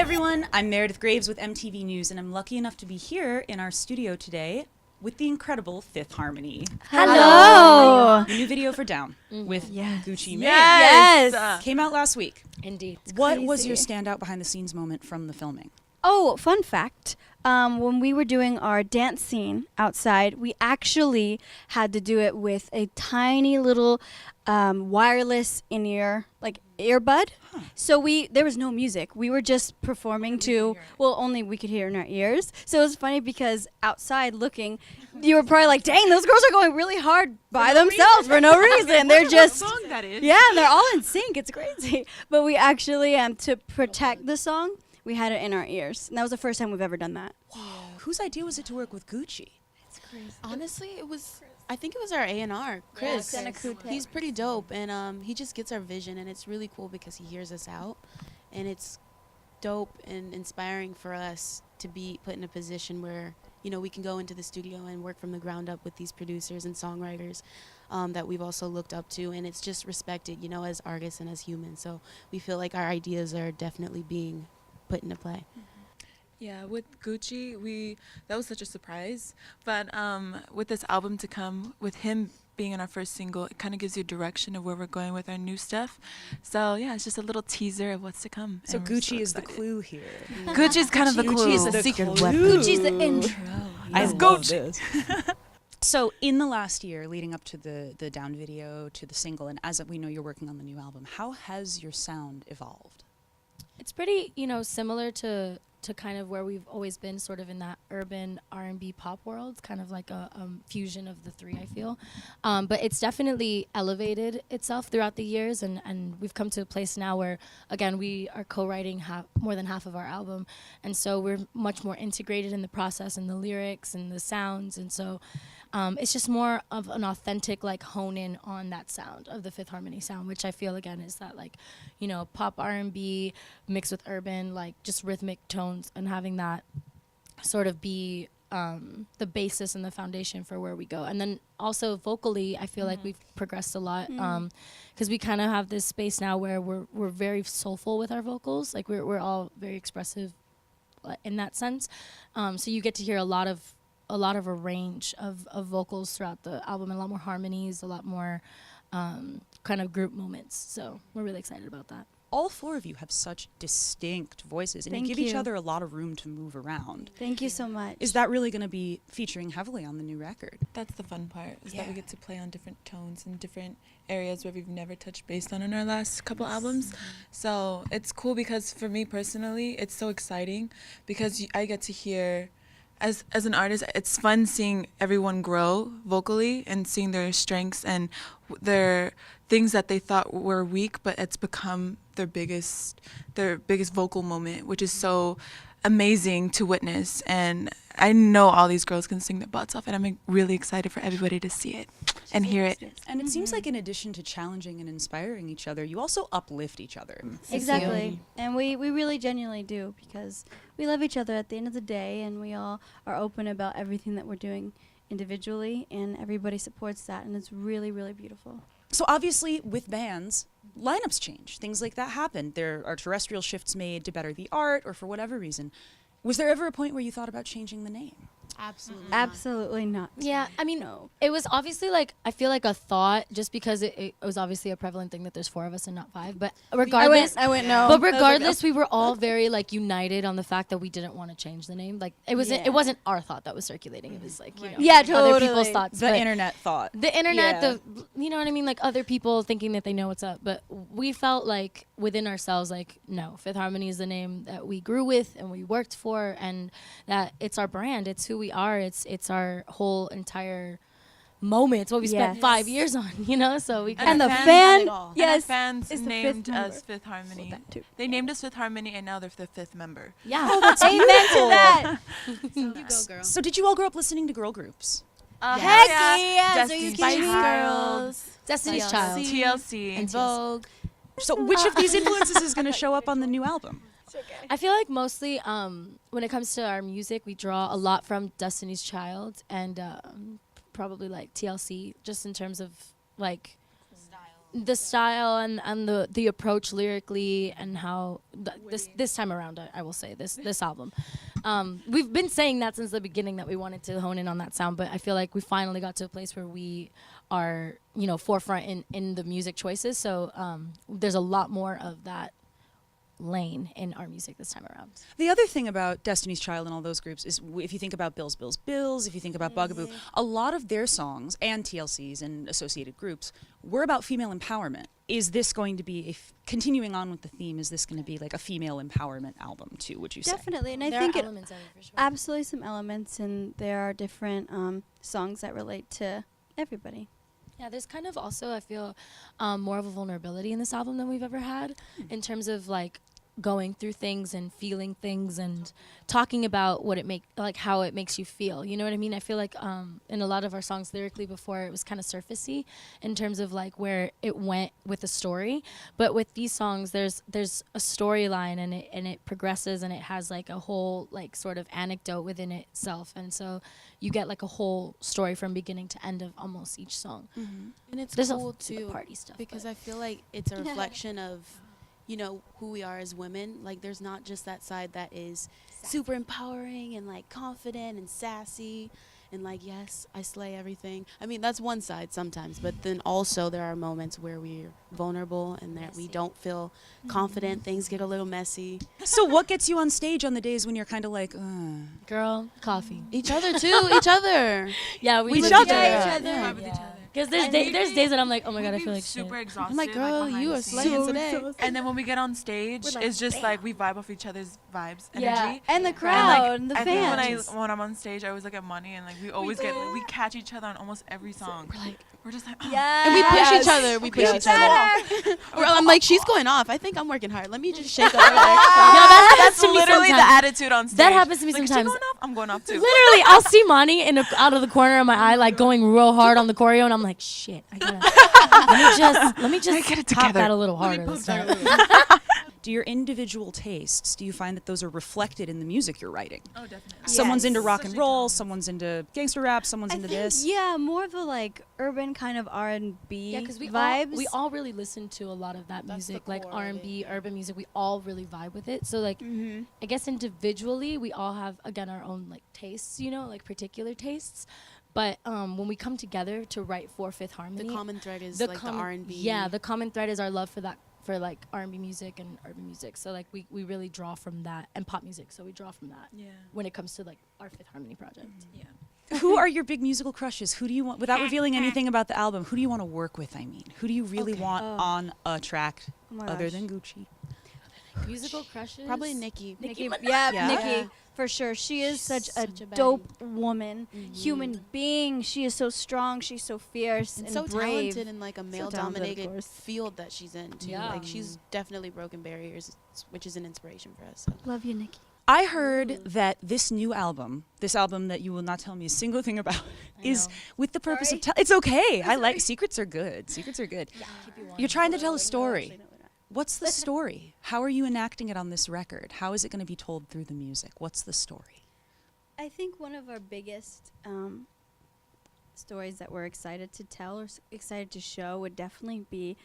everyone, I'm Meredith Graves with MTV News, and I'm lucky enough to be here in our studio today with the incredible Fifth Harmony. Hello! The new video for Down with Gucci Mane. Yes! Came out last week. Indeed. What was your standout behind the scenes moment from the filming? Oh, fun fact. When we were doing our dance scene outside, we actually had to do it with a tiny little wireless in-ear, like earbud. Huh. So there was no music. We were just performing to, well, only we could hear in our ears. So it was funny because outside looking, you were probably like, dang, those girls are going really hard by themselves for no reason. They're just, song that is. yeah, and they're all in sync. It's crazy. But we actually, to protect the song, we had it in our ears. And that was the first time we've ever done that. Whoa. Whose idea was it to work with Gucci? It's crazy. Honestly, I think it was our A&R, Chris. Yeah, Chris. He's pretty dope, and he just gets our vision, and it's really cool because he hears us out, and it's dope and inspiring for us to be put in a position where, you know, we can go into the studio and work from the ground up with these producers and songwriters that we've also looked up to, and it's just respected, you know, as artists and as humans. So we feel like our ideas are definitely being put into play. Yeah, with Gucci, that was such a surprise. But with this album to come, with him being in our first single, it kind of gives you a direction of where we're going with our new stuff. So yeah, it's just a little teaser of what's to come. So and we're Gucci is the excited. clue here. Gucci's kind of the clue. Gucci's the secret clue. weapon. Gucci's the intro. I Yes. love this. So in the last year, leading up to the Down video, to the single, and as we know you're working on the new album, how has your sound evolved? It's pretty, similar to kind of where we've always been, sort of in that urban R&B pop world, kind of like a fusion of the three, I feel. But it's definitely elevated itself throughout the years, and we've come to a place now where, again, we are co-writing more than half of our album, and so we're much more integrated in the process and the lyrics and the sounds, and so it's just more of an authentic, like, hone in on that sound of the Fifth Harmony sound, which I feel, again, is that, like, pop R&B mixed with urban, like, just rhythmic tones, and having that sort of be the basis and the foundation for where we go. And then also vocally, I feel like we've progressed a lot, because we kind of have this space now where we're very soulful with our vocals. Like, we're all very expressive in that sense. So you get to hear a lot of a range of vocals throughout the album, and a lot more harmonies, a lot more kind of group moments. So we're really excited about that. All four of you have such distinct voices, and you give each other a lot of room to move around. Thank you so much. Is that really going to be featuring heavily on the new record? That's the fun part, is that we get to play on different tones and different areas where we've never touched base on in our last couple albums. So it's cool because for me personally, it's so exciting because I get to hear, as an artist, it's fun seeing everyone grow vocally and seeing their strengths and their things that they thought were weak, but it's become their biggest vocal moment, which is so amazing to witness. And I know all these girls can sing their butts off, and I'm really excited for everybody to see it and hear it. And it seems like in addition to challenging and inspiring each other, you also uplift each other. Exactly. And we really genuinely do, because we love each other at the end of the day, and we all are open about everything that we're doing individually, and everybody supports that, and it's really, really beautiful. So obviously with bands, lineups change. Things like that happen. There are terrestrial shifts made to better the art or for whatever reason. Was there ever a point where you thought about changing the name? Absolutely. Absolutely not. Yeah, I mean, No. it was obviously, like, I feel like a thought, just because it was obviously a prevalent thing that there's 4 of us and not 5. But regardless, I went no. but regardless, we were all very, like, united on the fact that we didn't want to change the name. Like, it wasn't our thought that was circulating. It was like, Yeah, other people's totally. thoughts. The but internet thought. the internet, Yeah. you know what I mean? Like, other people thinking that they know what's up. But we felt like within ourselves, like, no, Fifth Harmony is the name that we grew with and we worked for, and that it's our brand. It's who we are. It's our whole entire moment. It's what we spent Yes. 5 years on, So we And the fans fan, done it all. yes, And our fans is the named fifth us member. Fifth Harmony. That too. They named us Fifth Harmony, and now they're the 5th member. yeah. Amen to that. You go, girl. So did you all grow up listening to girl groups? Heck yes, are Destiny's you kidding me? Girls, Destiny's TLC. Child. TLC, And Vogue. So which of these influences is going to show up on the new album? I feel like mostly when it comes to our music, we draw a lot from Destiny's Child and probably like TLC, just in terms of like the style and the approach lyrically and how this time around, I will say this album. We've been saying that since the beginning that we wanted to hone in on that sound, but I feel like we finally got to a place where we are, forefront in the music choices. So there's a lot more of that lane in our music this time around. The other thing about Destiny's Child and all those groups is if you think about Bills, if you think about Bugaboo, a lot of their songs and TLC's and associated groups were about female empowerment. Is this going to be, continuing on with the theme, is this going to be like a female empowerment album too, would you say? Definitely, and I There think are it elements of it for sure. absolutely some elements, and there are different songs that relate to everybody. Yeah, there's kind of also, I feel, more of a vulnerability in this album than we've ever had in terms of like going through things and feeling things and talking about how it makes you feel. You know what I mean? I feel like in a lot of our songs lyrically before, it was kind of surfacey in terms of like where it went with the story. But with these songs, there's a storyline and it progresses and it has like a whole like sort of anecdote within itself. And so you get like a whole story from beginning to end of almost each song. And it's There's cool also the too party stuff, because but- I feel like it's a reflection of who we are as women. Like there's not just that side that is super empowering and like confident and sassy and like, yes, I slay everything. I mean, that's one side sometimes, but then also there are moments where we're vulnerable and that we don't feel confident. Things get a little messy. So what gets you on stage on the days when you're kind of like, Girl, coffee. Each other too, each other. Yeah, we Each live other. together. Yeah, each other. Vibe with each other. Because there's days that I'm like, oh my god, I feel like super shit. exhausted. I'm like, girl, behind you the are scenes. slaying today. And then when we get on stage, it's just like we vibe off each other's vibes, Yeah. energy. And the And, crowd, and the I think fans. when I'm on stage, I always look at Money and like we always get we catch each other on almost every song. We're just like, oh. Yeah. And we push Yes. each other. We push Okay, each other. I'm like, she's going off. I think I'm working hard. Let me just shake up. Like, that happens That's to me literally the sometimes. attitude on stage. That happens to me like, sometimes. Is she going off? I'm going off too. Literally, I'll see Monty out of the corner of my eye, like going real hard on the choreo, and I'm like, shit, let me just get it pop together. that a little harder this time. do your individual tastes, do you find that those are reflected in the music you're writing? Oh, definitely. Someone's Yes. into rock and roll, someone's into gangster rap, someone's I into think, this. yeah, more of a like urban kind of R&B Yeah, because vibes. we all really listen to a lot of that That's the music, like core of R&B, urban music. We all really vibe with it. So like, Mhm. I guess individually, we all have again our own like tastes, like particular tastes. But when we come together to write for Fifth Harmony, the common thread is like the R&B. Yeah, the common thread is our love for like R&B music and urban music. So like we really draw from that, and pop music. So we draw from that Yeah. when it comes to like our Fifth Harmony project. Yeah. Who are your big musical crushes? Who do you want, without revealing anything about the album, who do you want to work with, I mean? Who do you really want Oh. on a track Oh my other gosh. than Gucci? Musical crushes? Probably Nicki. Nikki, Minaj. yeah, Yeah. Nikki, Yeah. for sure. She is such a such a baddie. dope woman, human being. She is so strong. She's so fierce And and so brave. talented in like a talented, of male-dominated course. field that she's in too. Yeah. Like she's definitely broken barriers, which is an inspiration for us. So. Love you, Nikki. I heard that this new album, this album that you will not tell me a single thing about, is know. with the purpose Sorry. of it's okay. I like secrets are good. Secrets are good. Keep you warm. You're trying to tell a story. Actually, no, we're not. What's the story? How are you enacting it on this record? How is it going to be told through the music? What's the story? I think one of our biggest stories that we're excited to tell or excited to show would definitely be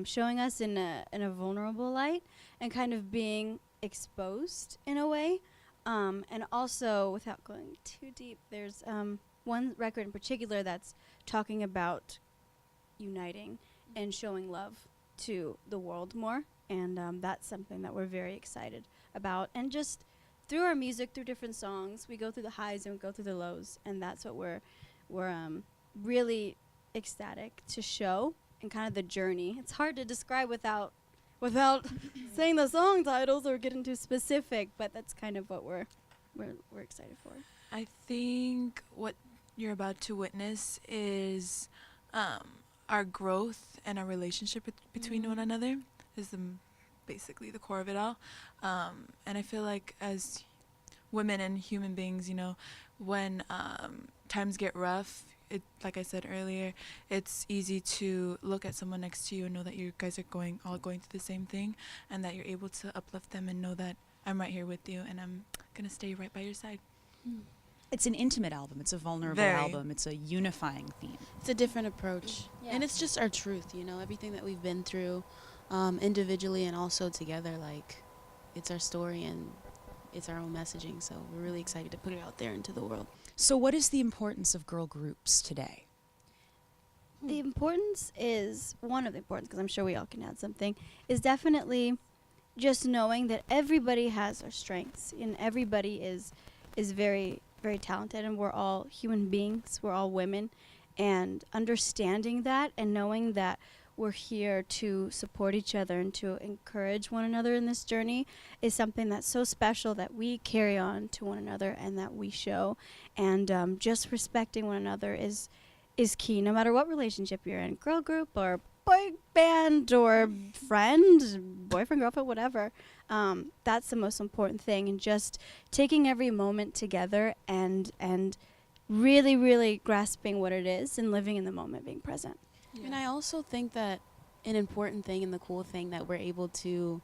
showing us in a vulnerable light and kind of being exposed in a way. And also, without going too deep, there's one record in particular that's talking about uniting and showing love to the world more. And that's something that we're very excited about. And just through our music, through different songs, we go through the highs and we go through the lows, and that's what we're really ecstatic to show, and kind of the journey. It's hard to describe without saying the song titles or getting too specific, but that's kind of what we're excited for. I think what you're about to witness is our growth and our relationship between one another is basically the core of it all. And I feel like as women and human beings, when times get rough, like I said earlier, it's easy to look at someone next to you and know that you guys are all going through the same thing, and that you're able to uplift them and know that I'm right here with you and I'm gonna stay right by your side. it's an intimate album. It's a vulnerable Very. album. It's a unifying theme. It's a different approach. Yeah. And it's just our truth, everything that we've been through individually and also together. Like, it's our story and it's our own messaging. So we're really excited to put it out there into the world. So what is the importance of girl groups today? The importance is, one of the importance, because I'm sure we all can add something, is definitely just knowing that everybody has their strengths and everybody is very, very talented, and we're all human beings, we're all women, and understanding that and knowing that we're here to support each other and to encourage one another in this journey is something that's so special that we carry on to one another and that we show. And just respecting one another is key, no matter what relationship you're in, girl group or boy band or friend, boyfriend, girlfriend, whatever. That's the most important thing, and just taking every moment together and really, really grasping what it is and living in the moment, being present. And I also think that an important thing and the cool thing that we're able to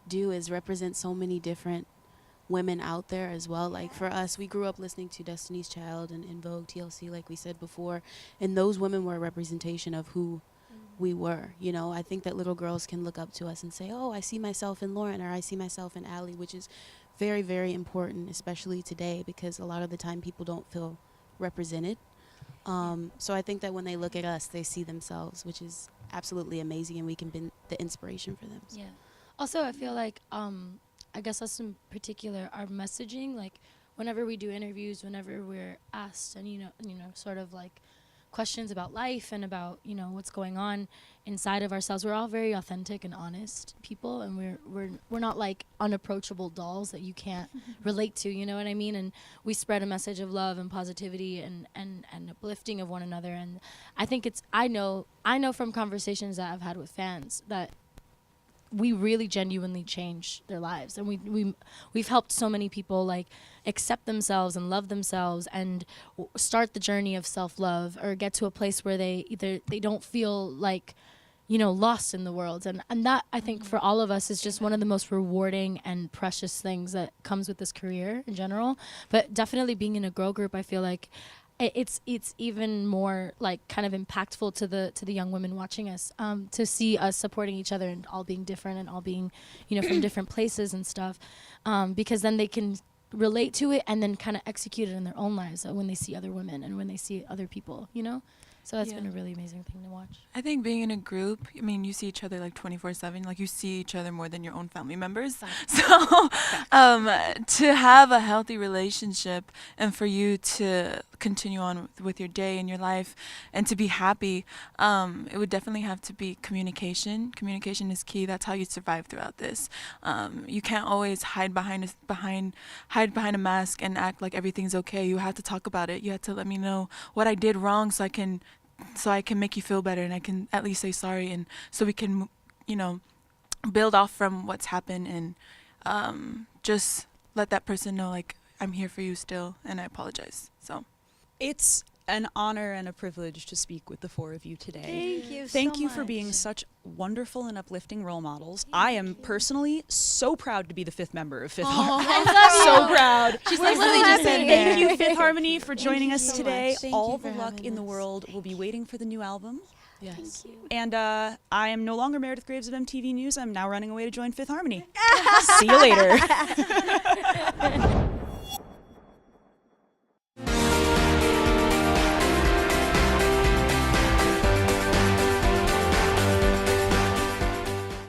do is represent so many different women out there as well. Like, for us, we grew up listening to Destiny's Child and En Vogue, TLC, like we said before, and those women were a representation of who we were. I think that little girls can look up to us and say, oh, I see myself in Lauren, or I see myself in Allie, which is very, very important, especially today, because a lot of the time people don't feel represented. So I think that when they look at us, they see themselves, which is absolutely amazing, and we can be the inspiration for them. Yeah. Also, I feel like, I guess us in particular, our messaging, like whenever we do interviews, whenever we're asked and, sort of like questions about life and about, what's going on inside of ourselves, we're all very authentic and honest people, and we're not like unapproachable dolls that you can't relate to, you know what I mean? And we spread a message of love and positivity and uplifting of one another. And I think I know from conversations that I've had with fans that we really genuinely change their lives, and we've helped so many people like accept themselves and love themselves and start the journey of self-love, or get to a place where they don't feel like lost in the world. And that, I think, for all of us is just one of the most rewarding and precious things that comes with this career in general. But definitely being in a girl group, I feel like it's even more like kind of impactful to the young women watching us, to see us supporting each other and all being different and all being from different places and stuff, because then they can relate to it and then kind of execute it in their own lives when they see other women and when they see other people, so that's been a really amazing thing to watch. I think being in a group, you see each other like 24/7, like you see each other more than your own family members. So to have a healthy relationship and for you to continue on with your day and your life and to be happy, it would definitely have to be communication. Communication is key. That's how you survive throughout this. You can't always hide behind a mask and act like everything's okay. You have to talk about it. You have to let me know what I did wrong so I can make you feel better, and I can at least say sorry, and so we can build off from what's happened, and just let that person know, like, I'm here for you still, and I apologize. So It's an honor and a privilege to speak with the four of you today. Thank you Thank so you for much. being such wonderful and uplifting role models. I am personally so proud to be the fifth member of Fifth Harmony. So proud. She's We're like so really just happy. in Thank there. you, Fifth Harmony, for joining you us so today. much. Thank All you the for luck having in the us. world. We'll be waiting for the new album. Yes. And I am no longer Meredith Graves of MTV News. I'm now running away to join Fifth Harmony. See you later.